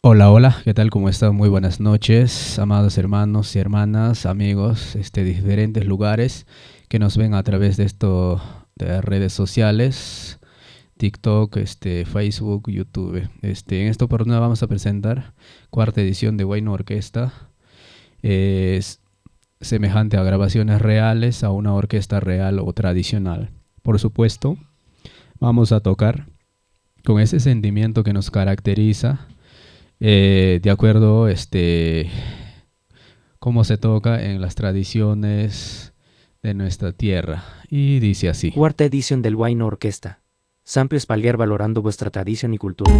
Hola, hola, ¿qué tal? ¿Cómo están? Muy buenas noches, amados hermanos y hermanas, amigos, de diferentes lugares que nos ven a través de esto de redes sociales, TikTok, Facebook, YouTube. En esta oportunidad vamos a presentar cuarta edición de Wayne Orquesta. Es semejante a grabaciones reales, a una orquesta real o tradicional. Por supuesto, vamos a tocar con ese sentimiento que nos caracteriza de acuerdo cómo se toca en las tradiciones de nuestra tierra. Y dice así. Cuarta edición del Wine Orquesta. Sempre Spallier valorando vuestra tradición y cultura.